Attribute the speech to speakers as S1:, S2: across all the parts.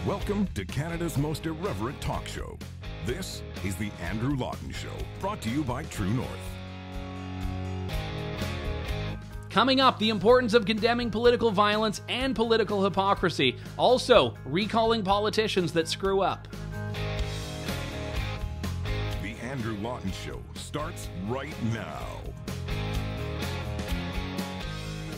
S1: Welcome to Canada's most irreverent talk show. This is the Andrew Lawton Show, brought to you by True North.
S2: Coming up, the importance of condemning political violence and political hypocrisy. Also, recalling politicians that screw up.
S1: The Andrew Lawton Show starts right now.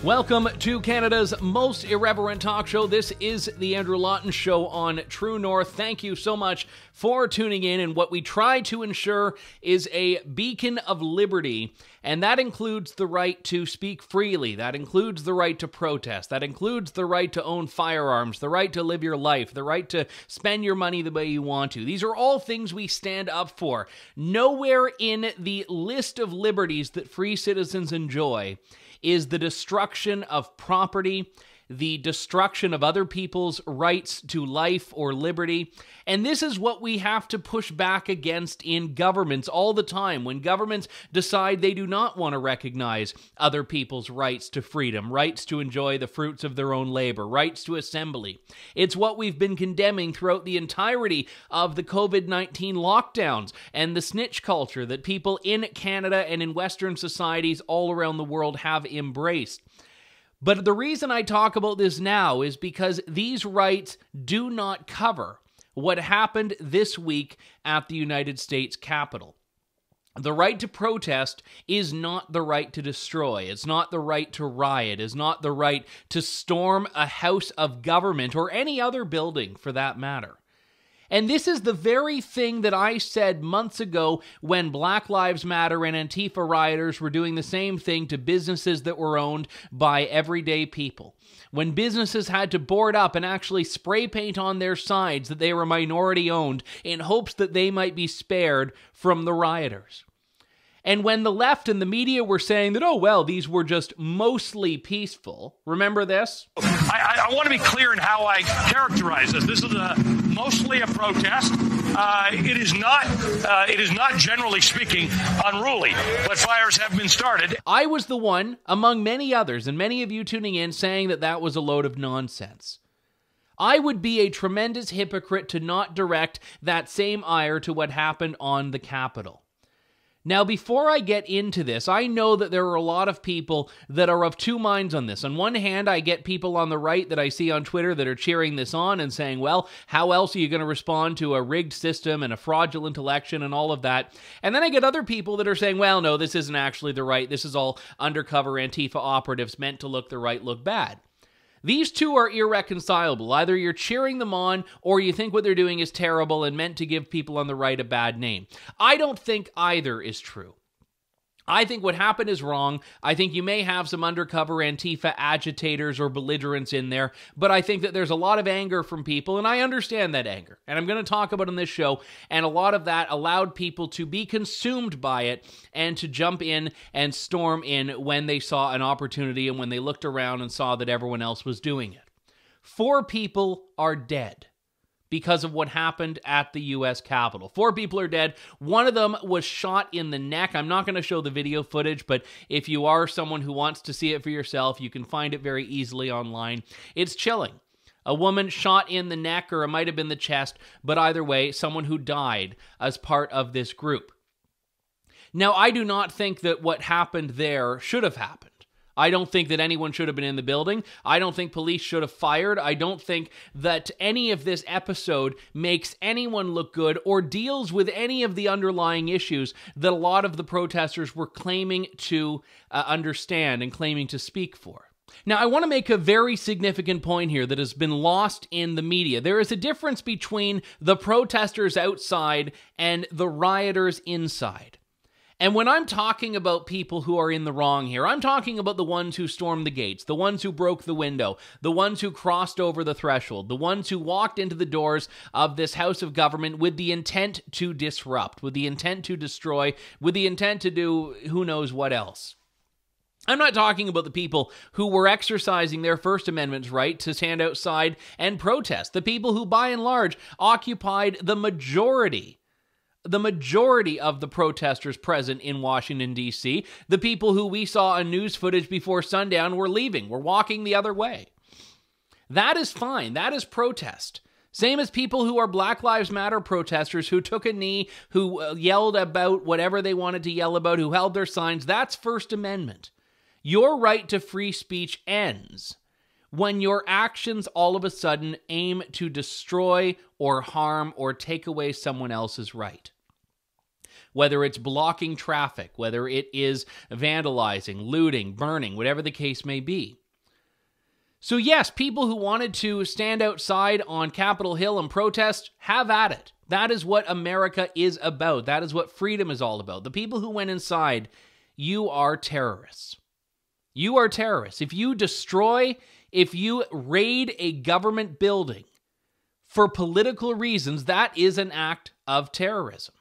S2: Welcome to Canada's most irreverent talk show. This is the Andrew Lawton Show on True North. Thank you so much for tuning in. And what we try to ensure is a beacon of liberty. And that includes the right to speak freely. That includes the right to protest. That includes the right to own firearms, the right to live your life, the right to spend your money the way you want to. These are all things we stand up for. Nowhere in the list of liberties that free citizens enjoy is the destruction of property, the destruction of other people's rights to life or liberty. And this is what we have to push back against in governments all the time. When governments decide they do not want to recognize other people's rights to freedom, rights to enjoy the fruits of their own labor, rights to assembly. It's what we've been condemning throughout the entirety of the COVID-19 lockdowns and the snitch culture that people in Canada and in Western societies all around the world have embraced. But the reason I talk about this now is because these rights do not cover what happened this week at the United States Capitol. The right to protest is not the right to destroy. It's not the right to riot. It's not the right to storm a house of government or any other building for that matter. And this is the very thing that I said months ago when Black Lives Matter and Antifa rioters were doing the same thing to businesses that were owned by everyday people. When businesses had to board up and actually spray paint on their sides that they were minority owned in hopes that they might be spared from the rioters. And when the left and the media were saying that, oh, well, these were just mostly peaceful. Remember this?
S3: I want to be clear in how I characterize this. This is mostly a protest. It is not, generally speaking, unruly, but fires have been started.
S2: I was the one, among many others, and many of you tuning in, saying that that was a load of nonsense. I would be a tremendous hypocrite to not direct that same ire to what happened on the Capitol. Now, before I get into this, I know that there are a lot of people that are of two minds on this. On one hand, I get people on the right that I see on Twitter that are cheering this on and saying, well, how else are you going to respond to a rigged system and a fraudulent election and all of that? And then I get other people that are saying, well, no, this isn't actually the right. This is all undercover Antifa operatives meant to look the right, look bad. These two are irreconcilable. Either you're cheering them on or you think what they're doing is terrible and meant to give people on the right a bad name. I don't think either is true. I think what happened is wrong. I think you may have some undercover Antifa agitators or belligerents in there, but I think that there's a lot of anger from people, and I understand that anger. And I'm going to talk about it on this show, and a lot of that allowed people to be consumed by it and to jump in and storm in when they saw an opportunity and when they looked around and saw that everyone else was doing it. 4 people are dead because of what happened at the U.S. Capitol. 4 people are dead. One of them was shot in the neck. I'm not going to show the video footage, but if you are someone who wants to see it for yourself, you can find it very easily online. It's chilling. A woman shot in the neck, or it might have been the chest, but either way, someone who died as part of this group. Now, I do not think that what happened there should have happened. I don't think that anyone should have been in the building. I don't think police should have fired. I don't think that any of this episode makes anyone look good or deals with any of the underlying issues that a lot of the protesters were claiming to understand and claiming to speak for. Now, I want to make a very significant point here that has been lost in the media. There is a difference between the protesters outside and the rioters inside. And when I'm talking about people who are in the wrong here, I'm talking about the ones who stormed the gates, the ones who broke the window, the ones who crossed over the threshold, the ones who walked into the doors of this house of government with the intent to disrupt, with the intent to destroy, with the intent to do who knows what else. I'm not talking about the people who were exercising their First Amendment right to stand outside and protest, the people who by and large occupied the majority of the protesters present in Washington, D.C., the people who we saw on news footage before sundown were leaving, were walking the other way. That is fine. That is protest. Same as people who are Black Lives Matter protesters who took a knee, who yelled about whatever they wanted to yell about, who held their signs. That's First Amendment. Your right to free speech ends when your actions all of a sudden aim to destroy or harm or take away someone else's right. Whether it's blocking traffic, whether it is vandalizing, looting, burning, whatever the case may be. So yes, people who wanted to stand outside on Capitol Hill and protest, have at it. That is what America is about. That is what freedom is all about. The people who went inside, you are terrorists. You are terrorists. If you destroy, if you raid a government building for political reasons, that is an act of terrorism.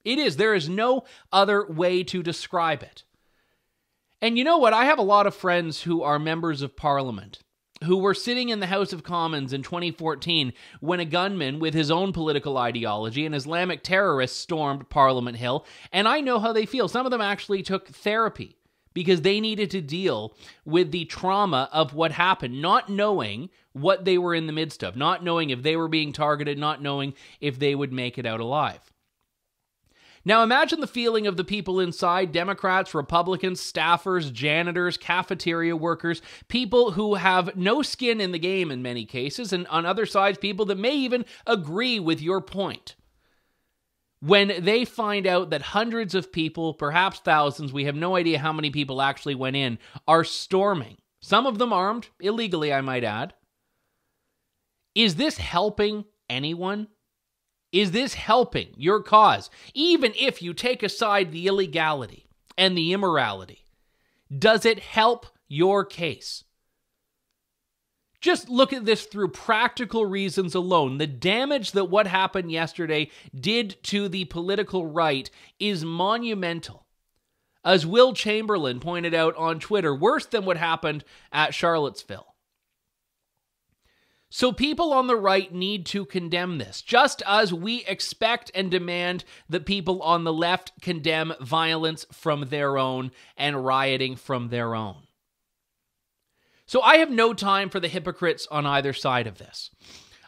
S2: It is. There is no other way to describe it. And you know what? I have a lot of friends who are members of Parliament who were sitting in the House of Commons in 2014 when a gunman with his own political ideology, an Islamic terrorist, stormed Parliament Hill, and I know how they feel. Some of them actually took therapy because they needed to deal with the trauma of what happened, not knowing what they were in the midst of, not knowing if they were being targeted, not knowing if they would make it out alive. Now imagine the feeling of the people inside, Democrats, Republicans, staffers, janitors, cafeteria workers, people who have no skin in the game in many cases, and on other sides, people that may even agree with your point. When they find out that hundreds of people, perhaps thousands, we have no idea how many people actually went in, are storming, some of them armed, illegally I might add. Is this helping anyone? Is this helping your cause? Even if you take aside the illegality and the immorality, does it help your case? Just look at this through practical reasons alone. The damage that what happened yesterday did to the political right is monumental. As Will Chamberlain pointed out on Twitter, worse than what happened at Charlottesville. So people on the right need to condemn this, just as we expect and demand that people on the left condemn violence from their own and rioting from their own. So I have no time for the hypocrites on either side of this.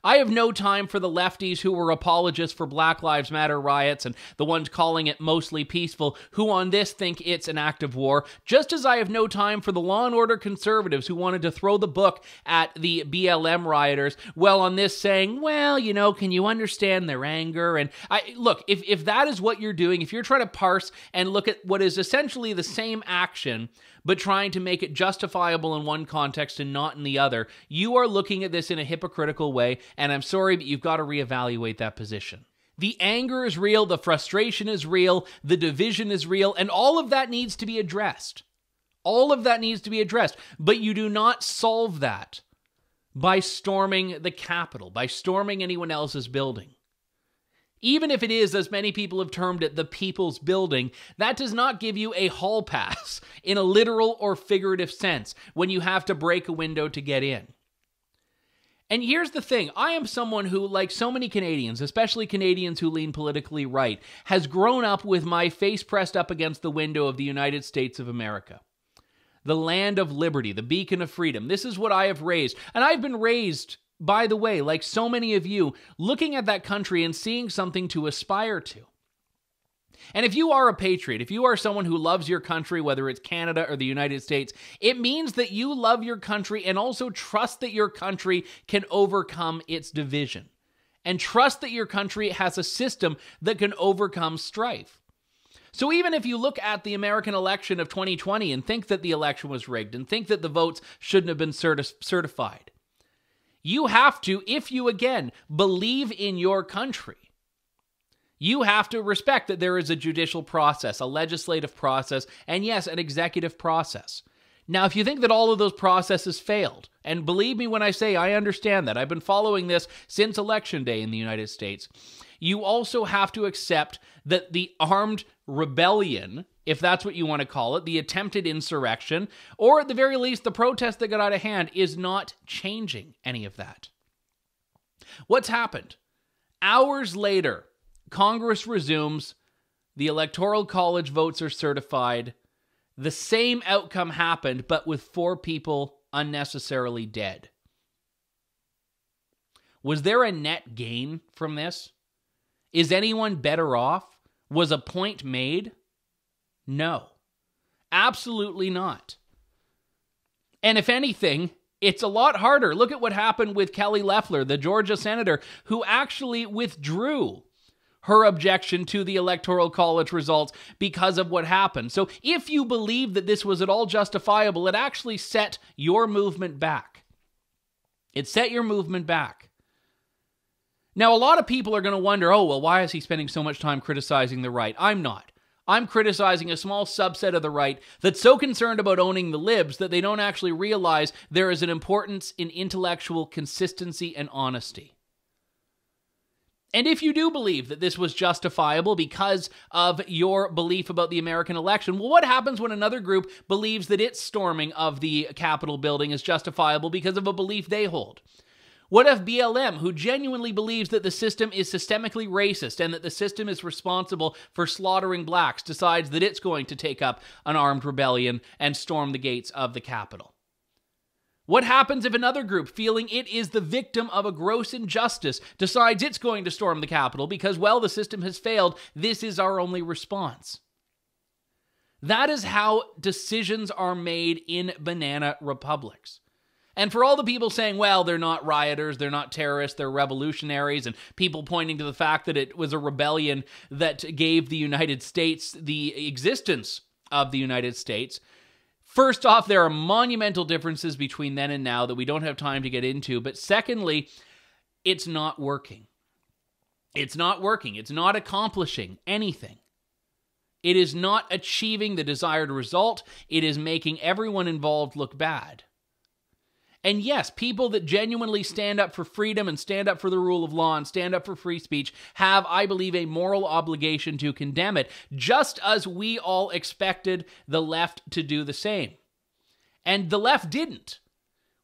S2: I have no time for the lefties who were apologists for Black Lives Matter riots and the ones calling it mostly peaceful, who on this think it's an act of war, just as I have no time for the law and order conservatives who wanted to throw the book at the BLM rioters, well, on this saying, well, you know, can you understand their anger? And look, if that is what you're doing, if you're trying to parse and look at what is essentially the same action, but trying to make it justifiable in one context and not in the other, you are looking at this in a hypocritical way, and I'm sorry, but you've got to reevaluate that position. The anger is real, the frustration is real, the division is real, and all of that needs to be addressed. All of that needs to be addressed, but you do not solve that by storming the Capitol, by storming anyone else's building. Even if it is, as many people have termed it, the people's building, that does not give you a hall pass in a literal or figurative sense when you have to break a window to get in. And here's the thing, I am someone who, like so many Canadians, especially Canadians who lean politically right, has grown up with my face pressed up against the window of the United States of America. The land of liberty, the beacon of freedom. This is what I have raised. And I've been raised, by the way, like so many of you, looking at that country and seeing something to aspire to. And if you are a patriot, if you are someone who loves your country, whether it's Canada or the United States, it means that you love your country and also trust that your country can overcome its division. And trust that your country has a system that can overcome strife. So even if you look at the American election of 2020 and think that the election was rigged and think that the votes shouldn't have been certified, you have to, if you, again, believe in your country, you have to respect that there is a judicial process, a legislative process, and yes, an executive process. Now, if you think that all of those processes failed, and believe me when I say I understand that, I've been following this since Election Day in the United States, you also have to accept that the armed rebellion, if that's what you want to call it, the attempted insurrection, or at the very least the protest that got out of hand, is not changing any of that. What's happened? Hours later, Congress resumes, the Electoral College votes are certified, the same outcome happened, but with 4 people unnecessarily dead. Was there a net gain from this? Is anyone better off? Was a point made? No. Absolutely not. And if anything, it's a lot harder. Look at what happened with Kelly Loeffler, the Georgia senator, who actually withdrew her objection to the Electoral College results because of what happened. So if you believe that this was at all justifiable, it actually set your movement back. It set your movement back. Now, a lot of people are going to wonder, oh, well, why is he spending so much time criticizing the right? I'm not. I'm criticizing a small subset of the right that's so concerned about owning the libs that they don't actually realize there is an importance in intellectual consistency and honesty. And if you do believe that this was justifiable because of your belief about the American election, well, what happens when another group believes that its storming of the Capitol building is justifiable because of a belief they hold? What if BLM, who genuinely believes that the system is systemically racist and that the system is responsible for slaughtering blacks, decides that it's going to take up an armed rebellion and storm the gates of the Capitol? What happens if another group, feeling it is the victim of a gross injustice, decides it's going to storm the Capitol because, well, the system has failed, this is our only response? That is how decisions are made in banana republics. And for all the people saying, well, they're not rioters, they're not terrorists, they're revolutionaries, and people pointing to the fact that it was a rebellion that gave the United States the existence of the United States, first off, there are monumental differences between then and now that we don't have time to get into. But secondly, it's not working. It's not working. It's not accomplishing anything. It is not achieving the desired result. It is making everyone involved look bad. And yes, people that genuinely stand up for freedom and stand up for the rule of law and stand up for free speech have, I believe, a moral obligation to condemn it, just as we all expected the left to do the same. And the left didn't,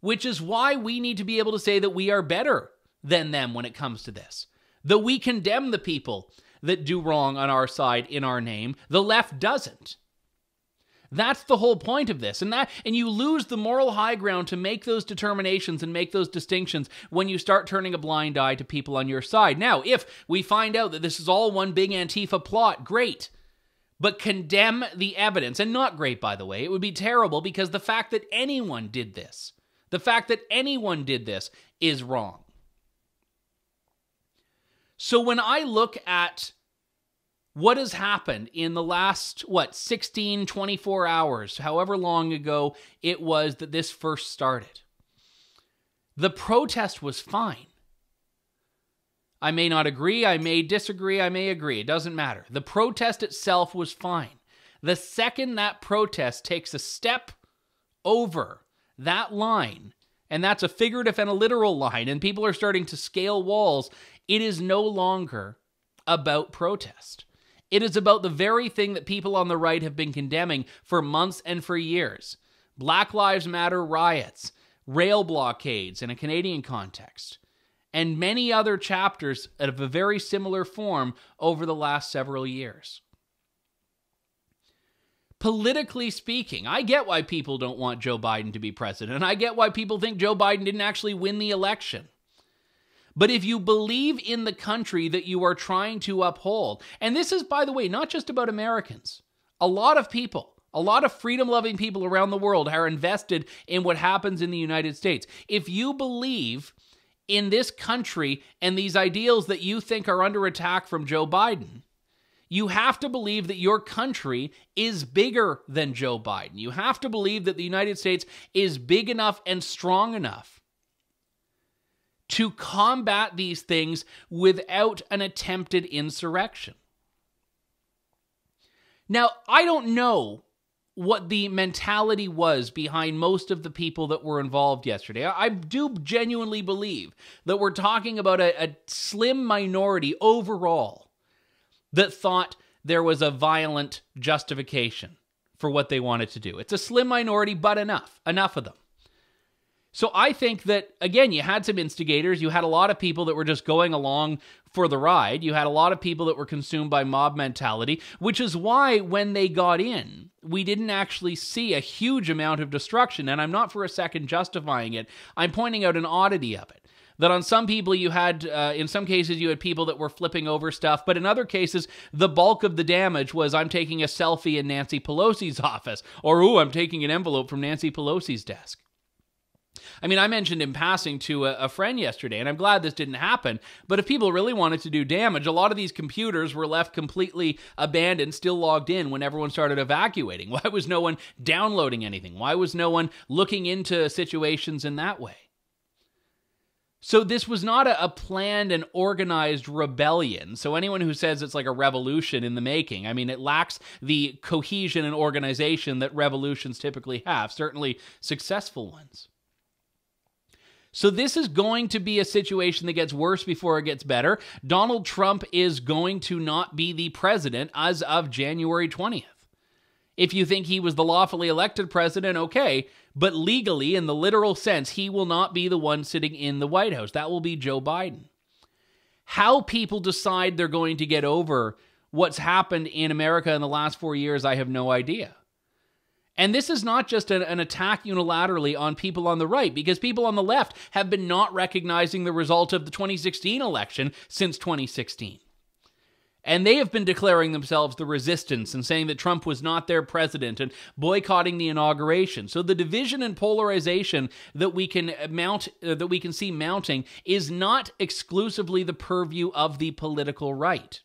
S2: which is why we need to be able to say that we are better than them when it comes to this. That we condemn the people that do wrong on our side in our name. The left doesn't. That's the whole point of this. And you lose the moral high ground to make those determinations and make those distinctions when you start turning a blind eye to people on your side. Now, if we find out that this is all one big Antifa plot, great. But condemn the evidence. And not great, by the way. It would be terrible because the fact that anyone did this, is wrong. So when I look at what has happened in the last, 16, 24 hours, however long ago it was that this first started, the protest was fine. I may not agree, I may disagree, I may agree. It doesn't matter. The protest itself was fine. The second that protest takes a step over that line, and that's a figurative and a literal line, and people are starting to scale walls, it is no longer about protest. It is about the very thing that people on the right have been condemning for months and for years. Black Lives Matter riots, rail blockades in a Canadian context, and many other chapters of a very similar form over the last several years. Politically speaking, I get why people don't want Joe Biden to be president, and I get why people think Joe Biden didn't actually win the election. But if you believe in the country that you are trying to uphold, and this is, by the way, not just about Americans. A lot of people, a lot of freedom-loving people around the world are invested in what happens in the United States. If you believe in this country and these ideals that you think are under attack from Joe Biden, you have to believe that your country is bigger than Joe Biden. You have to believe that the United States is big enough and strong enough to combat these things without an attempted insurrection. Now, I don't know what the mentality was behind most of the people that were involved yesterday. I do genuinely believe that we're talking about a slim minority overall that thought there was a violent justification for what they wanted to do. It's a slim minority, but enough of them. So I think that, again, you had some instigators. You had a lot of people that were just going along for the ride. You had a lot of people that were consumed by mob mentality, which is why when they got in, we didn't actually see a huge amount of destruction. And I'm not for a second justifying it. I'm pointing out an oddity of it. That on some people you had, in some cases you had people that were flipping over stuff, but in other cases, the bulk of the damage was I'm taking a selfie in Nancy Pelosi's office, or ooh, I'm taking an envelope from Nancy Pelosi's desk. I mean, I mentioned in passing to a friend yesterday, and I'm glad this didn't happen, but if people really wanted to do damage, a lot of these computers were left completely abandoned, still logged in when everyone started evacuating. Why was no one downloading anything? Why was no one looking into situations in that way? So this was not a planned and organized rebellion. So anyone who says it's like a revolution in the making, I mean, it lacks the cohesion and organization that revolutions typically have, certainly successful ones. So this is going to be a situation that gets worse before it gets better. Donald Trump is going to not be the president as of January 20th. If you think he was the lawfully elected president, okay, but legally, in the literal sense, he will not be the one sitting in the White House. That will be Joe Biden. How people decide they're going to get over what's happened in America in the last 4 years, I have no idea. And this is not just an attack unilaterally on people on the right, because people on the left have been not recognizing the result of the 2016 election since 2016. And they have been declaring themselves the resistance and saying that Trump was not their president and boycotting the inauguration. So the division and polarization that we can see mounting is not exclusively the purview of the political right.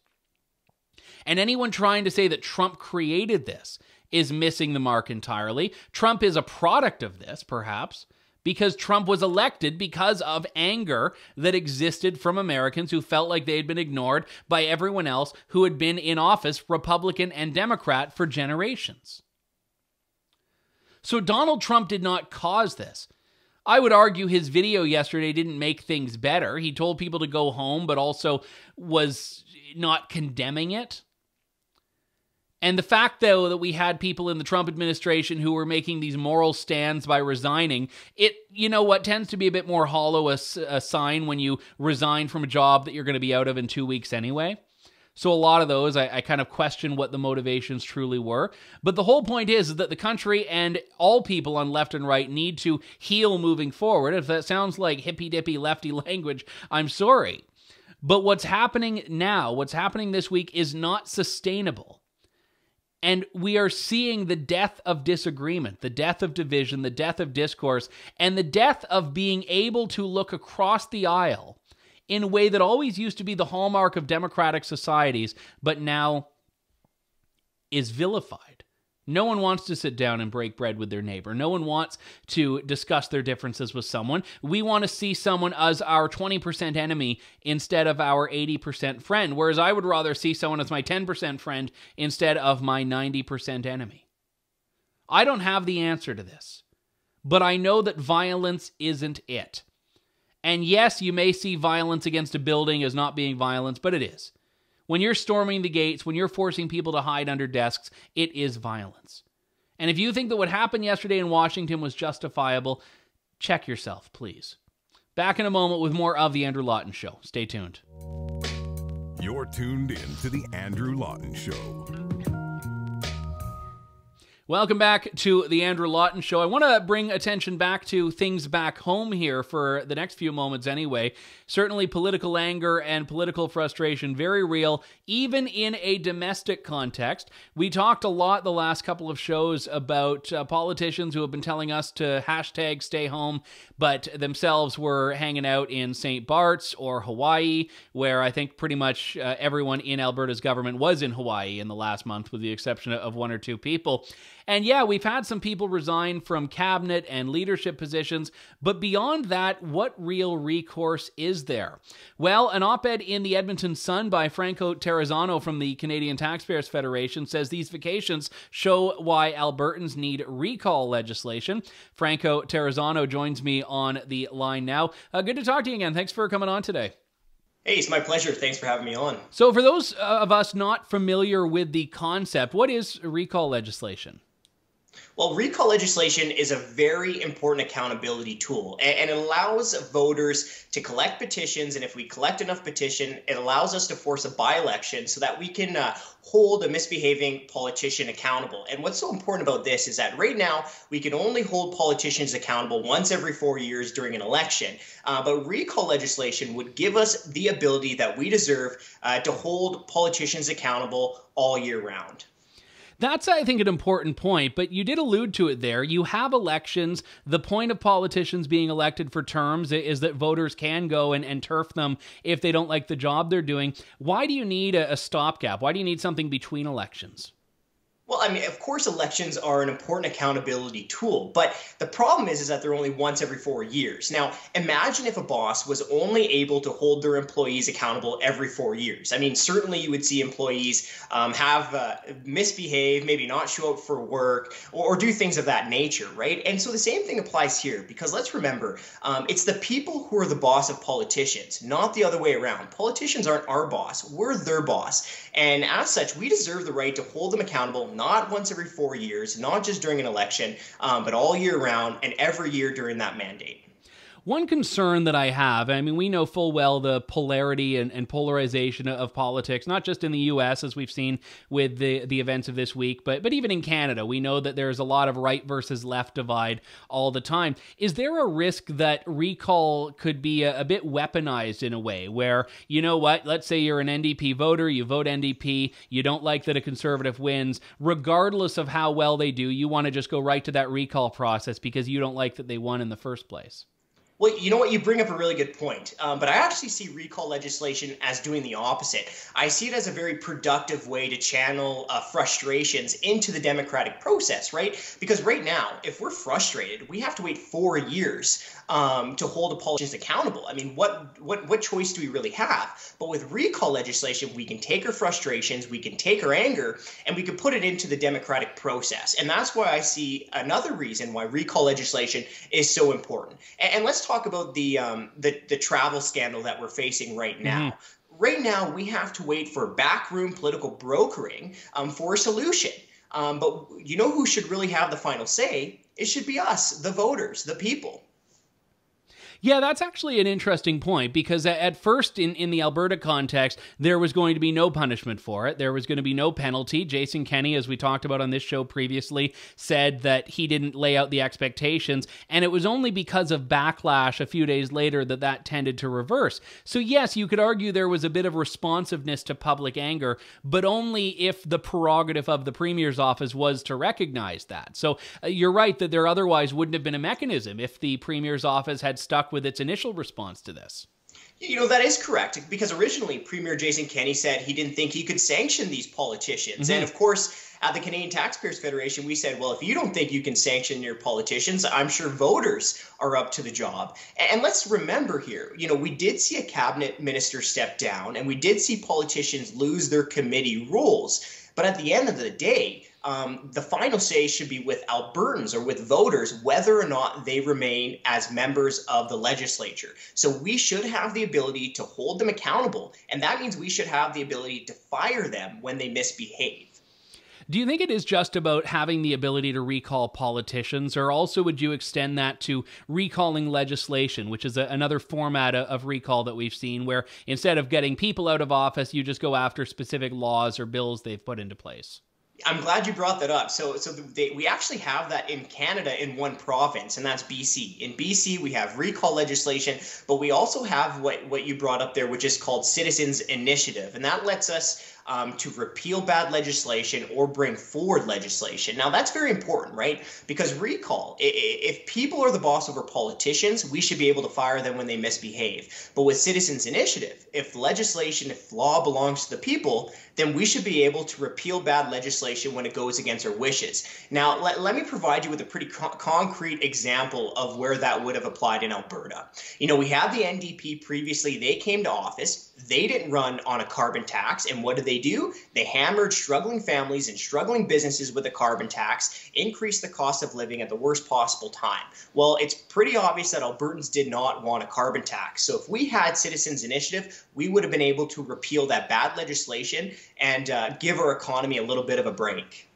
S2: And anyone trying to say that Trump created this is missing the mark entirely. Trump is a product of this, perhaps, because Trump was elected because of anger that existed from Americans who felt like they had been ignored by everyone else who had been in office, Republican and Democrat, for generations. So Donald Trump did not cause this. I would argue his video yesterday didn't make things better. He told people to go home, but also was not condemning it. And the fact, though, that we had people in the Trump administration who were making these moral stands by resigning, it, you know what, tends to be a bit more hollow a sign when you resign from a job that you're going to be out of in 2 weeks anyway. So a lot of those, I kind of question what the motivations truly were. But the whole point is that the country and all people on left and right need to heal moving forward. If that sounds like hippy-dippy lefty language, I'm sorry. But what's happening now, what's happening this week, is not sustainable. And we are seeing the death of disagreement, the death of division, the death of discourse, and the death of being able to look across the aisle in a way that always used to be the hallmark of democratic societies, but now is vilified. No one wants to sit down and break bread with their neighbor. No one wants to discuss their differences with someone. We want to see someone as our 20% enemy instead of our 80% friend, whereas I would rather see someone as my 10% friend instead of my 90% enemy. I don't have the answer to this, but I know that violence isn't it. And yes, you may see violence against a building as not being violence, but it is. When you're storming the gates, when you're forcing people to hide under desks, it is violence. And if you think that what happened yesterday in Washington was justifiable, check yourself, please. Back in a moment with more of The Andrew Lawton Show. Stay tuned.
S1: You're tuned in to The Andrew Lawton Show.
S2: Welcome back to The Andrew Lawton Show. I want to bring attention back to things back home here for the next few moments anyway. Certainly political anger and political frustration, very real, even in a domestic context. We talked a lot the last couple of shows about politicians who have been telling us to hashtag stay home, but themselves were hanging out in St. Bart's or Hawaii, where I think pretty much everyone in Alberta's government was in Hawaii in the last month, with the exception of one or two people. And yeah, we've had some people resign from cabinet and leadership positions, but beyond that, what real recourse is there? Well, an op-ed in the Edmonton Sun by Franco Terrazzano from the Canadian Taxpayers Federation says these vacations show why Albertans need recall legislation. Franco Terrazzano joins me on the line now. Good to talk to you again. Thanks for coming on today.
S4: Hey, it's my pleasure. Thanks for having me on.
S2: So for those of us not familiar with the concept, what is recall legislation?
S4: Well, recall legislation is a very important accountability tool, and it allows voters to collect petitions. And if we collect enough petition, it allows us to force a by-election so that we can hold a misbehaving politician accountable. And what's so important about this is that right now we can only hold politicians accountable once every 4 years during an election. But recall legislation would give us the ability that we deserve to hold politicians accountable all year round.
S2: That's, I think, an important point, but you did allude to it there. You have elections. The point of politicians being elected for terms is that voters can go and turf them if they don't like the job they're doing. Why do you need a stopgap? Why do you need something between elections?
S4: Well, I mean, of course, elections are an important accountability tool, but the problem is that they're only once every 4 years. Now, imagine if a boss was only able to hold their employees accountable every 4 years. I mean, certainly you would see employees misbehave, maybe not show up for work, or do things of that nature, right? And so the same thing applies here, because let's remember, it's the people who are the boss of politicians, not the other way around. Politicians aren't our boss, we're their boss. And as such, we deserve the right to hold them accountable, not once every 4 years, not just during an election, but all year round and every year during that mandate.
S2: One concern that I have, I mean, we know full well the polarity and polarization of politics, not just in the U.S., as we've seen with the events of this week, but even in Canada. We know that there's a lot of right versus left divide all the time. Is there a risk that recall could be a bit weaponized in a way where, you know what, let's say you're an NDP voter, you vote NDP, you don't like that a Conservative wins, regardless of how well they do, you want to just go right to that recall process because you don't like that they won in the first place?
S4: Well, you know what? You bring up a really good point. But I actually see recall legislation as doing the opposite. I see it as a very productive way to channel frustrations into the democratic process, right? Because right now, if we're frustrated, we have to wait 4 years to hold the politicians accountable. I mean, what choice do we really have? But with recall legislation, we can take our frustrations, we can take our anger, and we can put it into the democratic process. And that's why I see another reason why recall legislation is so important. And let's talk about the travel scandal that we're facing right now. Mm-hmm. Right now, we have to wait for backroom political brokering for a solution. But you know who should really have the final say? It should be us, the voters, the people.
S2: Yeah, that's actually an interesting point, because at first in the Alberta context, there was going to be no punishment for it. There was going to be no penalty. Jason Kenney, as we talked about on this show previously, said that he didn't lay out the expectations, and it was only because of backlash a few days later that tended to reverse. So yes, you could argue there was a bit of responsiveness to public anger, but only if the prerogative of the Premier's office was to recognize that. So you're right that there otherwise wouldn't have been a mechanism if the Premier's office had stuck with its initial response to this.
S4: You know, that is correct, because originally Premier Jason Kenney said he didn't think he could sanction these politicians. Mm-hmm. And of course, at the Canadian Taxpayers Federation, we said, well, if you don't think you can sanction your politicians, I'm sure voters are up to the job. And let's remember here, you know, we did see a cabinet minister step down, and we did see politicians lose their committee roles. But at the end of the day, the final say should be with Albertans or with voters, whether or not they remain as members of the legislature. So we should have the ability to hold them accountable, and that means we should have the ability to fire them when they misbehave.
S2: Do you think it is just about having the ability to recall politicians, or also would you extend that to recalling legislation, which is another format of recall that we've seen, where instead of getting people out of office, you just go after specific laws or bills they've put into place?
S4: I'm glad you brought that up. So we actually have that in Canada in one province, and that's BC. In BC, we have recall legislation, but we also have what you brought up there, which is called Citizens Initiative, and that lets us to repeal bad legislation or bring forward legislation. Now, that's very important, right? Because recall, if people are the boss over politicians, we should be able to fire them when they misbehave. But with Citizens Initiative, if law belongs to the people, then we should be able to repeal bad legislation when it goes against our wishes. Now, let me provide you with a pretty concrete example of where that would have applied in Alberta. You know, we had the NDP previously. They came to office. They didn't run on a carbon tax. And what did they do? They hammered struggling families and struggling businesses with a carbon tax, increased the cost of living at the worst possible time. Well, it's pretty obvious that Albertans did not want a carbon tax. So if we had Citizens Initiative, we would have been able to repeal that bad legislation and give our economy a little bit of a break.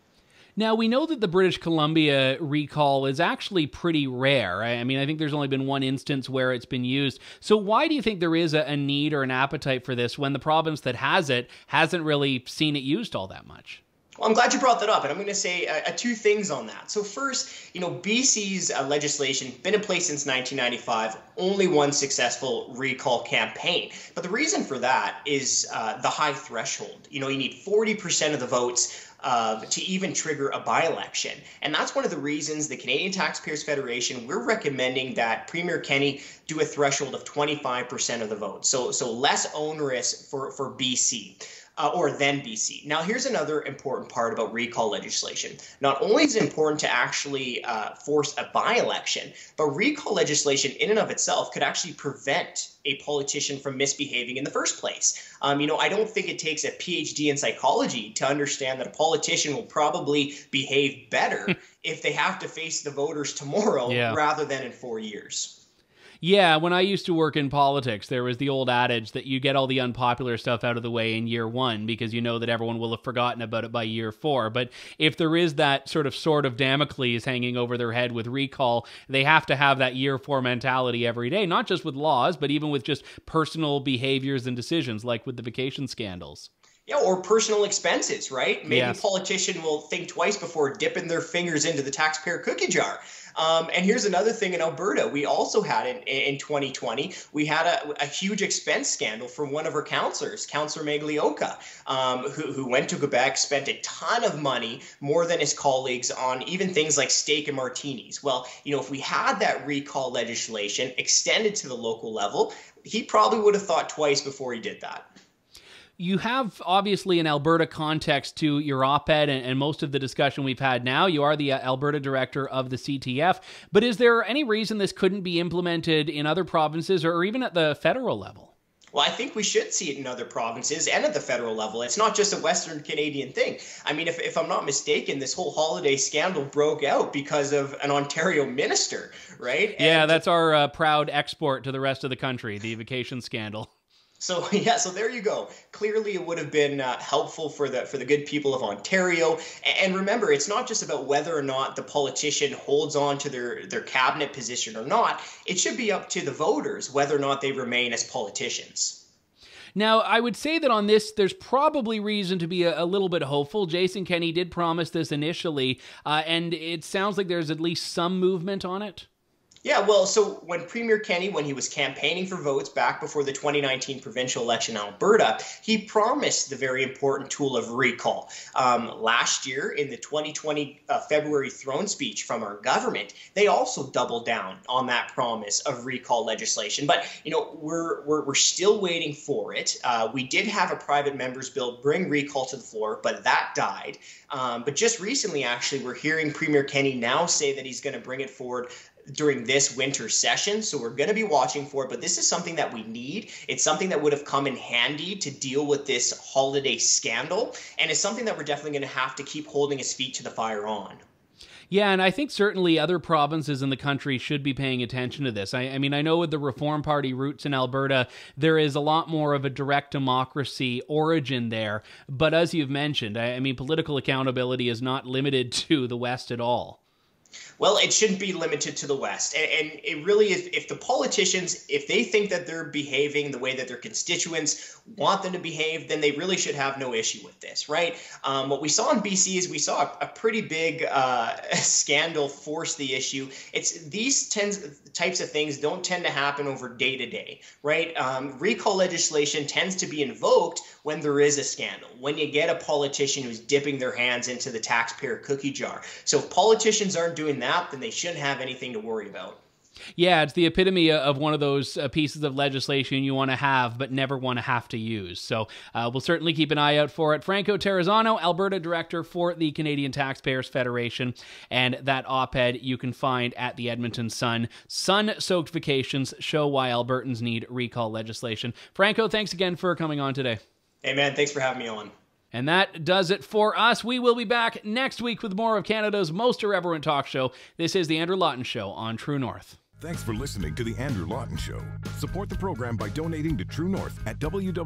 S2: Now, we know that the British Columbia recall is actually pretty rare. I mean, I think there's only been one instance where it's been used. So why do you think there is a need or an appetite for this when the province that has it hasn't really seen it used all that much?
S4: Well, I'm glad you brought that up, and I'm going to say two things on that. So first, BC's legislation been in place since 1995, only one successful recall campaign. But the reason for that is the high threshold. You need 40% of the votes to even trigger a by-election. And that's one of the reasons the Canadian Taxpayers Federation, we're recommending that Premier Kenney do a threshold of 25% of the vote. So less onerous for BC. Or then BC. Now, here's another important part about recall legislation. Not only is it important to actually force a by-election, but recall legislation in and of itself could actually prevent a politician from misbehaving in the first place. I don't think it takes a PhD in psychology to understand that a politician will probably behave better if they have to face the voters tomorrow rather than in 4 years.
S2: Yeah, when I used to work in politics, there was the old adage that you get all the unpopular stuff out of the way in year 1 because you know that everyone will have forgotten about it by year 4. But if there is that sort of Damocles hanging over their head with recall, they have to have that year 4 mentality every day, not just with laws, but even with just personal behaviors and decisions, like with the vacation scandals.
S4: Yeah, or personal expenses, right? Maybe
S2: Yes.
S4: a politician will think twice before dipping their fingers into the taxpayer cookie jar. And here's another thing in Alberta. We also had in 2020, we had a huge expense scandal from one of our councillors, Councillor Maglioka, who went to Quebec, spent a ton of money, more than his colleagues, on even things like steak and martinis. Well, if we had that recall legislation extended to the local level, he probably would have thought twice before he did that.
S2: You have, obviously, an Alberta context to your op-ed and most of the discussion we've had now. You are the Alberta director of the CTF. But is there any reason this couldn't be implemented in other provinces or even at the federal level?
S4: Well, I think we should see it in other provinces and at the federal level. It's not just a Western Canadian thing. I mean, if I'm not mistaken, this whole holiday scandal broke out because of an Ontario minister, right?
S2: Yeah, that's our proud export to the rest of the country, the vacation scandal.
S4: So there you go. Clearly, it would have been helpful for the good people of Ontario. And remember, it's not just about whether or not the politician holds on to their cabinet position or not. It should be up to the voters whether or not they remain as politicians.
S2: Now, I would say that on this, there's probably reason to be a little bit hopeful. Jason Kenney did promise this initially, and it sounds like there's at least some movement on it.
S4: Yeah, well, so when Premier Kenney, when he was campaigning for votes back before the 2019 provincial election in Alberta, he promised the very important tool of recall. Last year, in the 2020 February throne speech from our government, they also doubled down on that promise of recall legislation. But, we're still waiting for it. We did have a private member's bill bring recall to the floor, but that died. But just recently, actually, we're hearing Premier Kenney now say that he's going to bring it forward during this winter session. So we're going to be watching for it, but this is something that we need. It's something that would have come in handy to deal with this holiday scandal. And it's something that we're definitely going to have to keep holding his feet to the fire on.
S2: Yeah, and I think certainly other provinces in the country should be paying attention to this. I mean, I know with the Reform Party roots in Alberta, there is a lot more of a direct democracy origin there. But as you've mentioned, I mean, political accountability is not limited to the West at all.
S4: Well, it shouldn't be limited to the West. And it really is, if the politicians, if they think that they're behaving the way that their constituents want them to behave, then they really should have no issue with this, right? What we saw in BC is we saw a pretty big scandal force the issue. It's these types of things don't tend to happen over day to day, right? Recall legislation tends to be invoked when there is a scandal, when you get a politician who's dipping their hands into the taxpayer cookie jar. So if politicians aren't doing that, then they shouldn't have anything to worry about.
S2: Yeah, it's the epitome of one of those pieces of legislation you want to have but never want to have to use. So we'll certainly keep an eye out for it. Franco Terrazzano, Alberta Director for the Canadian Taxpayers Federation, and that op-ed you can find at the Edmonton Sun. Sun-soaked vacations show why Albertans need recall legislation. Franco, thanks again for coming on today.
S4: Hey, man, thanks for having me on.
S2: And that does it for us. We will be back next week with more of Canada's most irreverent talk show. This is The Andrew Lawton Show on True North.
S1: Thanks for listening to The Andrew Lawton Show. Support the program by donating to True North at www.tnc.news.